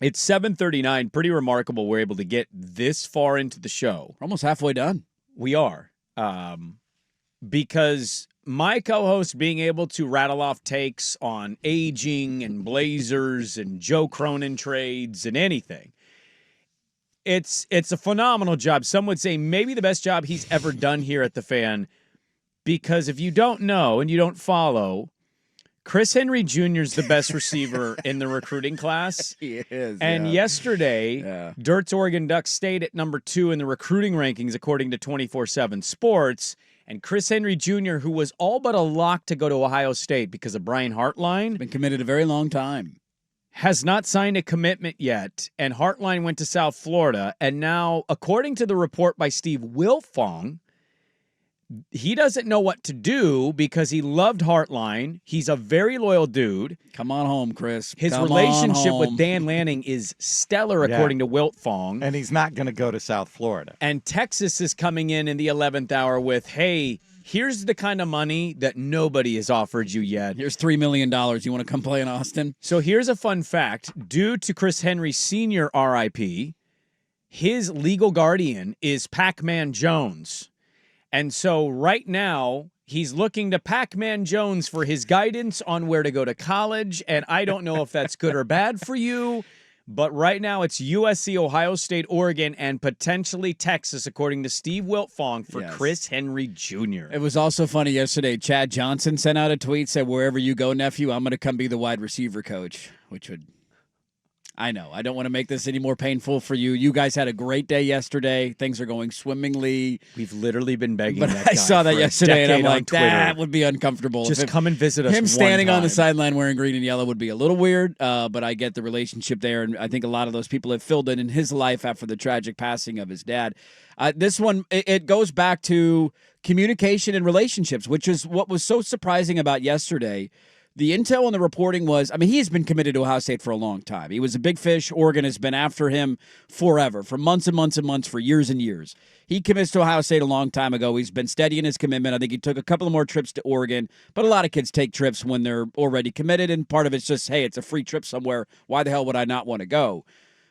It's 7:39. Pretty remarkable we're able to get this far into the show. We're almost halfway done. We are. Because my co-host being able to rattle off takes on aging and Blazers and Joe Cronin trades and anything. It's a phenomenal job. Some would say maybe the best job he's ever done here at The Fan. Because if you don't know and you don't follow, Chris Henry Jr. is the best receiver in the recruiting class. He is. And yesterday, Dirt's Oregon Ducks stayed at number 2 in the recruiting rankings, according to 24/7 Sports. And Chris Henry Jr., who was all but a lock to go to Ohio State because of Brian Hartline. Been committed a very long time. Has not signed a commitment yet. And Hartline went to South Florida. And now, according to the report by Steve Wiltfong, he doesn't know what to do because he loved Hartline. He's a very loyal dude. Come on home, Chris. His relationship with Dan Lanning is stellar, according to Wiltfong. And he's not going to go to South Florida. And Texas is coming in the 11th hour with, hey, here's the kind of money that nobody has offered you yet. Here's $3 million. You want to come play in Austin? So here's a fun fact. Due to Chris Henry Sr. RIP, his legal guardian is Pac-Man Jones. And so right now, he's looking to Pac-Man Jones for his guidance on where to go to college. And I don't know if that's good or bad for you. But right now, it's USC, Ohio State, Oregon, and potentially Texas, according to Steve Wiltfong, for Chris Henry Jr. It was also funny yesterday. Chad Johnson sent out a tweet, said, wherever you go, nephew, I'm going to come be the wide receiver coach, which would... I know. I don't want to make this any more painful for you. You guys had a great day yesterday. Things are going swimmingly. We've literally been begging but that guy I saw that for yesterday, and I'm like, Twitter. that would be uncomfortable. Just come and visit us. Him standing on the sideline wearing green and yellow would be a little weird, but I get the relationship there, and I think a lot of those people have filled in his life after the tragic passing of his dad. This one, it goes back to communication and relationships, which is what was so surprising about yesterday. The intel and the reporting was, I mean, he's been committed to Ohio State for a long time. He was a big fish. Oregon has been after him forever, for months and months and months, for years and years. He commits to Ohio State a long time ago. He's been steady in his commitment. I think he took a couple of more trips to Oregon, but a lot of kids take trips when they're already committed, and part of it's just, hey, it's a free trip somewhere. Why the hell would I not want to go?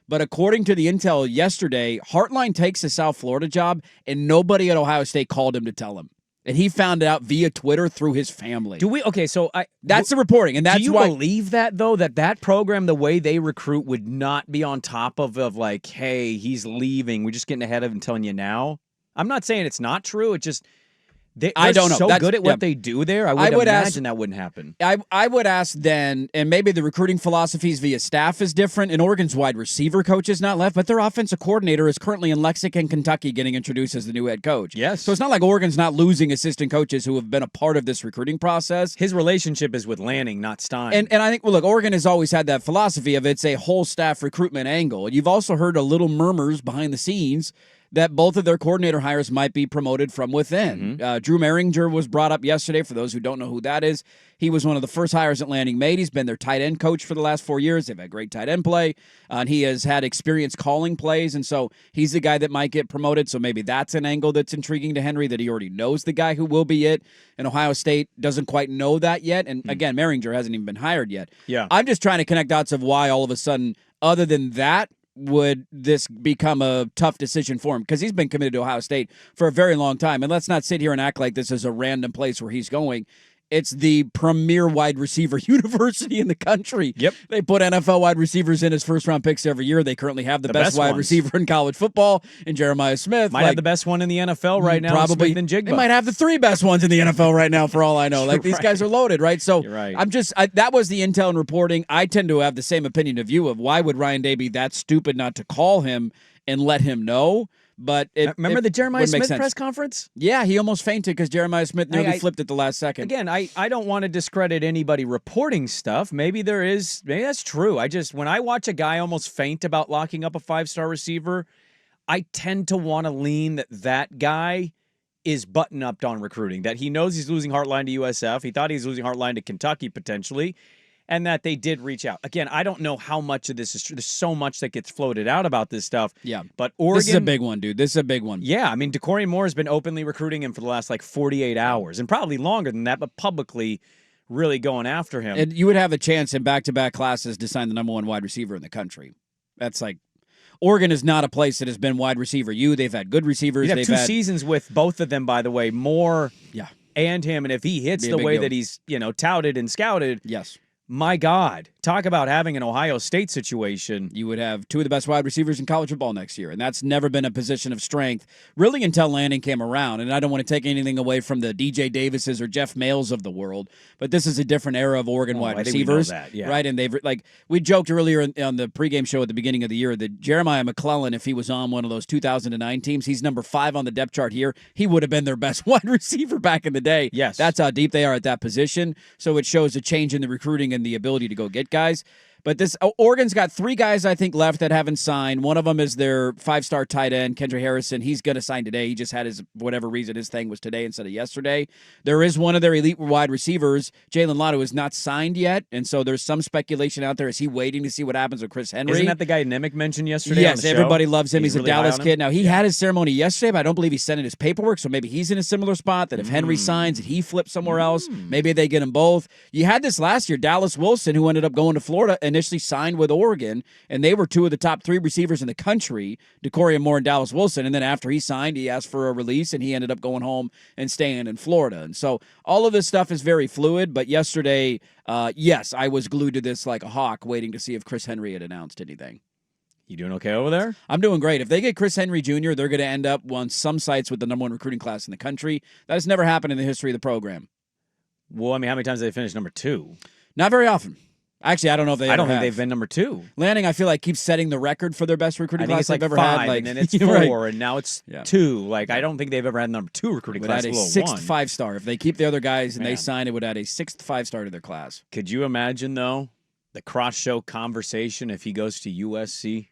But according to the intel yesterday, Hartline takes a South Florida job, and nobody at Ohio State called him to tell him. And he found it out via Twitter through his family. That's the reporting, and that's do you why. Believe that though? That program, the way they recruit, would not be on top of like, hey, he's leaving. We're just getting ahead of him, telling you now. I'm not saying it's not true. It just they're I don't know. So good at what they do there. I would imagine that wouldn't happen. I would ask then, and maybe the recruiting philosophies via staff is different. And Oregon's wide receiver coach is not left, but their offensive coordinator is currently in Lexington, Kentucky, getting introduced as the new head coach. Yes. So it's not like Oregon's not losing assistant coaches who have been a part of this recruiting process. His relationship is with Lanning, not Stein. And I think, well, look, Oregon has always had that philosophy of it's a whole staff recruitment angle. And you've also heard a little murmurs behind the scenes that both of their coordinator hires might be promoted from within. Drew Mehringer was brought up yesterday. For those who don't know who that is, he was one of the first hires that Lanning made. He's been their tight end coach for the last 4 years. They've had great tight end play, and he has had experience calling plays, and so he's the guy that might get promoted. So maybe that's an angle that's intriguing to Henry, that he already knows the guy who will be it, and Ohio State doesn't quite know that yet. And again, Mehringer hasn't even been hired yet. Yeah, I'm just trying to connect dots of why all of a sudden, other than that, would this become a tough decision for him? Because he's been committed to Ohio State for a very long time. And let's not sit here and act like this is a random place where he's going. It's the premier wide receiver university in the country. Yep. They put NFL wide receivers in as first-round picks every year. They currently have the best wide receiver in college football in Jeremiah Smith. Might have the best one in the NFL right now. Probably. Smith and Jigba. They might have the 3 best ones in the NFL right now, for all I know. Like, these guys are loaded, right? So You're right. That was the intel and reporting. I tend to have the same opinion of you of why would Ryan Day be that stupid not to call him and let him know. But remember the Jeremiah Smith press conference? Yeah, he almost fainted because Jeremiah Smith nearly flipped at the last second. Again, I don't want to discredit anybody reporting stuff. Maybe that's true. When I watch a guy almost faint about locking up a 5-star receiver, I tend to want to lean that guy is button up on recruiting, that he knows he's losing Hartline to USF. He thought he was losing Hartline to Kentucky potentially. And that they did reach out. Again, I don't know how much of this is true. There's so much that gets floated out about this stuff. Yeah. But Oregon... This is a big one, dude. This is a big one. Yeah. I mean, DeCorian Moore has been openly recruiting him for the last, 48 hours. And probably longer than that, but publicly really going after him. And you would have a chance in back-to-back classes to sign the number 1 wide receiver in the country. That's like Oregon is not a place that has been wide receiver They've had good receivers. You'd have They've two had seasons with both of them, by the way, Moore and him. And if he hits Be a the big way deal. that he's, touted and scouted, Yes. my God, talk about having an Ohio State situation. You would have two of the best wide receivers in college football next year, and that's never been a position of strength, really, until Lanning came around. And I don't want to take anything away from the DJ Davises or Jeff Mails of the world, but this is a different era of Oregon wide I think we know receivers, that, yeah. right? And they've we joked earlier on the pregame show at the beginning of the year that Jeremiah McClellan, if he was on one of those 2009 teams, he's number 5 on the depth chart here. He would have been their best wide receiver back in the day. Yes, that's how deep they are at that position. So it shows a change in the recruiting and the ability to go get guys. But this Oregon's got 3 guys, I think, left that haven't signed. One of them is their 5-star tight end, Kendra Harrison. He's going to sign today. He just had whatever reason, his thing was today instead of yesterday. There is one of their elite wide receivers, Jalen Lotto, is not signed yet. And so there's some speculation out there. Is he waiting to see what happens with Chris Henry? Isn't that the guy Nimick mentioned yesterday? Yes, on the show? everybody loves him. He's really a high Dallas on him? kid. Now, he had his ceremony yesterday, but I don't believe he sent in his paperwork. So maybe he's in a similar spot that if Henry signs, that he flips somewhere else. Maybe they get them both. You had this last year. Dallas Wilson, who ended up going to Florida, initially signed with Oregon, and they were 2 of the top 3 receivers in the country, DeCorian Moore and Dallas Wilson. And then after he signed, he asked for a release, and he ended up going home and staying in Florida. And so all of this stuff is very fluid. But yesterday, yes, I was glued to this like a hawk, waiting to see if Chris Henry had announced anything. You doing okay over there? I'm doing great. If they get Chris Henry Jr., they're going to end up on some sites with the number 1 recruiting class in the country. That has never happened in the history of the program. Well, I mean, how many times have they finished number 2? Not very often. Actually, I don't know if they. I don't ever think have. they've been number 2. Lanning, I feel like keeps setting the record for their best recruiting I think class it's like they've ever 5, had. Like, and then it's 4, right. and now it's 2. Like, I don't think they've ever had number 2 recruiting Would class. add a below 6th 1. 5-star. If they keep the other guys and they Man. sign, it would add a 6th 5-star to their class. Could you imagine, though, the cross-show conversation if he goes to USC?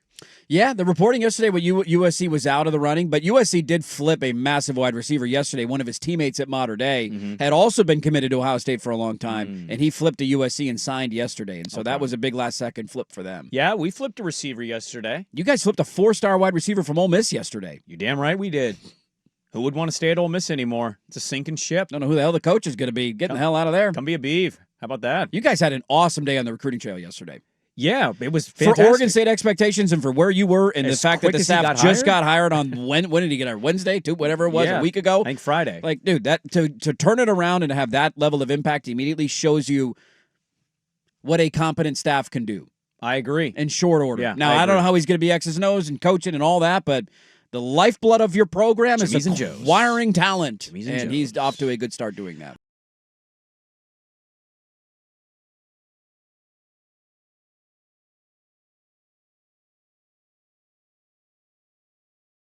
Yeah, the reporting yesterday with USC was out of the running, but USC did flip a massive wide receiver yesterday. One of his teammates at Mater Dei had also been committed to Ohio State for a long time, and he flipped to USC and signed yesterday. And so that was a big last-second flip for them. Yeah, we flipped a receiver yesterday. You guys flipped a 4-star wide receiver from Ole Miss yesterday. You damn right we did. Who would want to stay at Ole Miss anymore? It's a sinking ship. Don't know who the hell the coach is going to be. Getting the hell out of there. Come be a beef. How about that? You guys had an awesome day on the recruiting trail yesterday. Yeah, it was fantastic. For Oregon State expectations and for where you were and As the fact that quick the as he staff got just hired? got hired on when did he get hired? Wednesday, whatever it was, Yeah, a week ago. I think Friday. Like, dude, that to turn it around and to have that level of impact immediately shows you what a competent staff can do I agree. in short order. Yeah, now, I I don't agree. know how he's going to be X's and O's and coaching and all that, but the lifeblood of your program Jimmy's is and Joe's. acquiring talent, Jimmy's and and he's Joe's. off to a good start doing that.